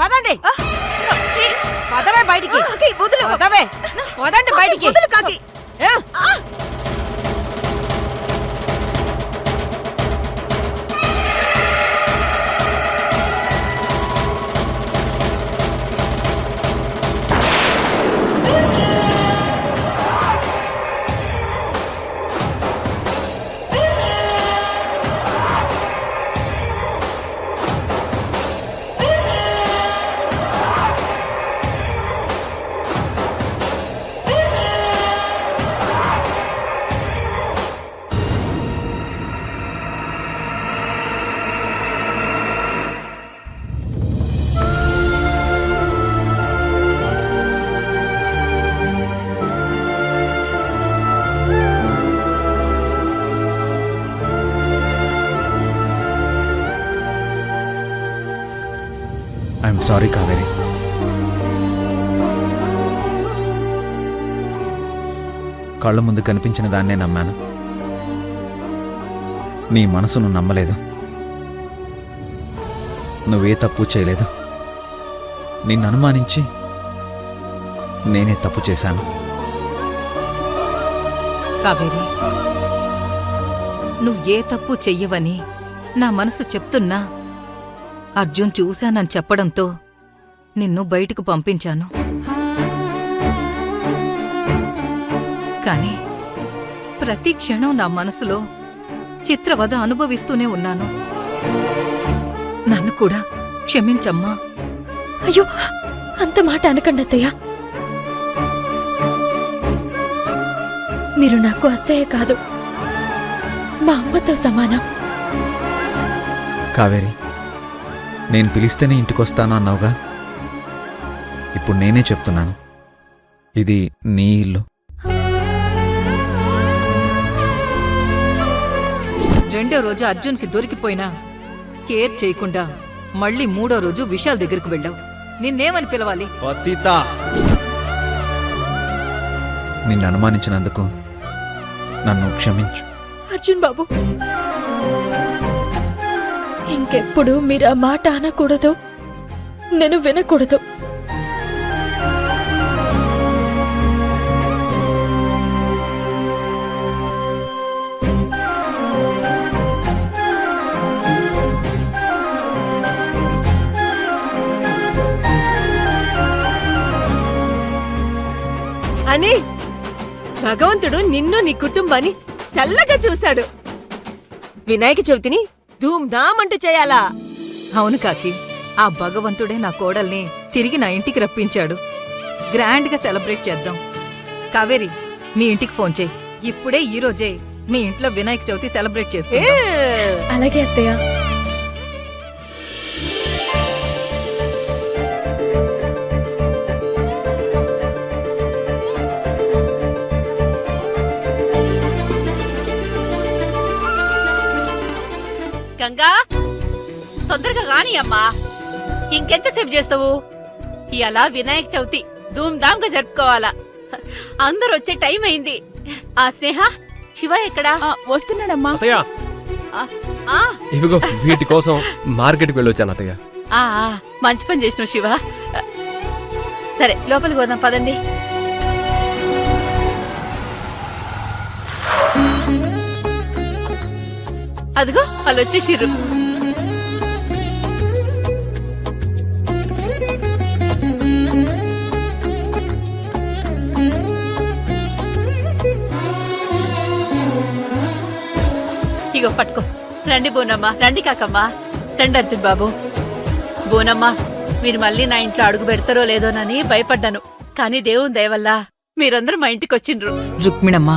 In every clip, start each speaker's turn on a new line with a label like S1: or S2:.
S1: పదండి పదవే బయటికి పదవే పదండి బయటికి ఏ?
S2: I'm sorry Kaveri. కళ్ళ ముందు కనిపించిన దాన్నే నమ్మాను. నీ మనసును నమ్మలేదు. నువ్వే తప్పు చేయలేదు. నిన్ను అనుమానించి నేనే తప్పు చేశాను.
S3: కావేరి, నువ్వే తప్పు చెయ్యవని నా మనసు చెప్తున్నా అర్జున్ చూశానని చెప్పడంతో నిన్ను బయటకు పంపించాను. కాని ప్రతి క్షణం నా మనసులో చిత్రవద అనుభవిస్తూనే ఉన్నాను. నన్ను కూడా క్షమించమ్మా.
S4: అయ్యో, అంత మాట అనకండి అత్తయ్య. మీరు నాకు అత్తయ్య కాదు, మా అమ్మతో సమానం.
S2: కావేరి, నేను పిలిస్తేనే ఇంటికొస్తాను అన్నావుగా. ఇప్పుడు నేనే చెప్తున్నాను, ఇది నీ ఇల్లు.
S3: రెండో రోజు అర్జున్కి దొరికిపోయినా కేర్ చేయకుండా మళ్ళీ మూడో రోజు విశాల్ దగ్గరికి వెళ్ళావు. నిన్నేమని పిలవాలి?
S2: నిన్ను అనుమానించినందుకు నన్ను క్షమించు.
S4: అర్జున్ బాబు, ఇంకెప్పుడు మీరు ఆ మాట అనకూడదు, నేను వినకూడదు.
S1: అని భగవంతుడు నిన్ను నీ కుటుంబాన్ని చల్లగా చూశాడు. వినాయక చవితిని ధూమ్ధామ్ అంటూ చేయాలా?
S3: అవును కాకి, ఆ భగవంతుడే నా కోడల్ని తిరిగి నా ఇంటికి రప్పించాడు. గ్రాండ్గా సెలబ్రేట్ చేద్దాం. కావేరి, మీ ఇంటికి ఫోన్ చేయి. ఇప్పుడే ఈ రోజే మీ ఇంట్లో వినాయక చవితి సెలబ్రేట్ చేసుకుందాం.
S4: అలాగే అత్తయ్య.
S5: గంగా, తొందరగా గాని అమ్మా. ఇంకెంతసేపు చేస్తావు? ఇలా వినాయక చవితి ధూమ్ధామ్ గా జరుపుకోవాలా. అందరూ వచ్చే టైం అయింది. ఆ స్నేహ, శివ ఎక్కడా?
S4: వస్తున్నాడమ్మా.
S6: ఇవిగో వీటి కోసం మార్కెట్కి వెళ్ళొచ్చాను అత్తయ్య.
S5: మంచి పని చేసినావు శివ. సరే, లోపలికి పోదాం పదండి. అదిగో వాళ్ళు వచ్చేసిర్రు. ఇగో పట్టుకో. రండి బోనమ్మా, రండి కాకమ్మా, రండి అర్జున్ బాబు. బోనమ్మా, మీరు మళ్ళీ నా ఇంట్లో అడుగు పెడతారో లేదోనని భయపడ్డాను. కానీ దేవుని దయ వల్ల మీరందరూ మా ఇంటికి వచ్చిండ్రు.
S3: రుక్మిణమ్మా,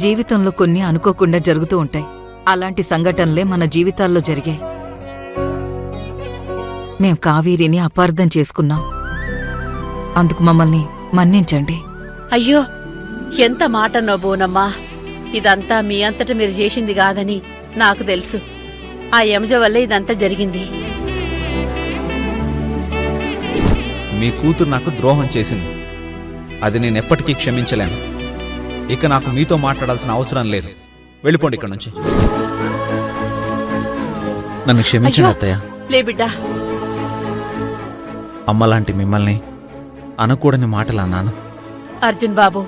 S3: జీవితంలో కొన్ని అనుకోకుండా జరుగుతూ ఉంటాయి. అలాంటి సంఘటనలే మన జీవితాల్లో జరిగాయి. మేం కావేరిని అపార్థం చేసుకున్నాం. అందుకు మమ్మల్ని మన్నించండి.
S5: అయ్యో, ఎంత మాటన్నో బోనమ్మా. ఇదంతా మీ అంతట మీరు చేసింది కాదని నాకు తెలుసు. ఆ యమజ వల్ల ఇదంతా జరిగింది.
S2: మీ కూతురు నాకు ద్రోహం చేసింది. అది నేను ఎప్పటికీ క్షమించలేను. ఇక నాకు మీతో మాట్లాడాల్సిన అవసరం లేదు. వెళ్ళిపోండి ఇక్కడ నుంచి. నన్ను క్షమించండి అత్తయ్య.
S5: లే బిడ్డా,
S2: అమ్మలాంటి మిమ్మల్ని అనకూడని మాటలు అన్నాను.
S5: అర్జున్ బాబు,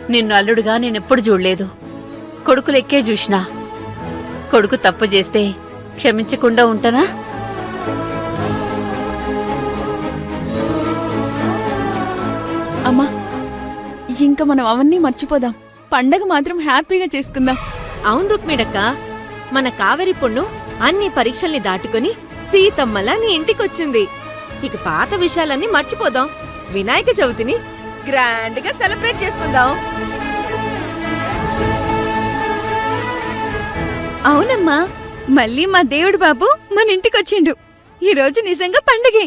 S5: నిన్ను అల్లుడుగా నేనెప్పుడు చూడలేదు. కొడుకులెక్కే చూసినా. కొడుకు తప్పు చేస్తే క్షమించకుండా ఉంటానా?
S4: అమ్మా, ఇంకా మనం అవన్నీ మర్చిపోదాం. పండగ మాత్రం హ్యాపీగా చేసుకుందాం.
S1: అవును రుక్మిడక్క, మన కావేరి పొన్ను అన్ని పరీక్షల్ని దాటుకుని సీతమ్మలా నీ ఇంటికొచ్చింది. ఇక పాత విషయాలన్నీ మర్చిపోదాం. వినాయక చవితిని గ్రాండ్ గా సెలబ్రేట్ చేసుకుందాం.
S7: అవునమ్మా, మళ్ళీ మా దేవుడు బాబు మన ఇంటికొచ్చిండు. ఈ రోజు నిజంగా పండగే.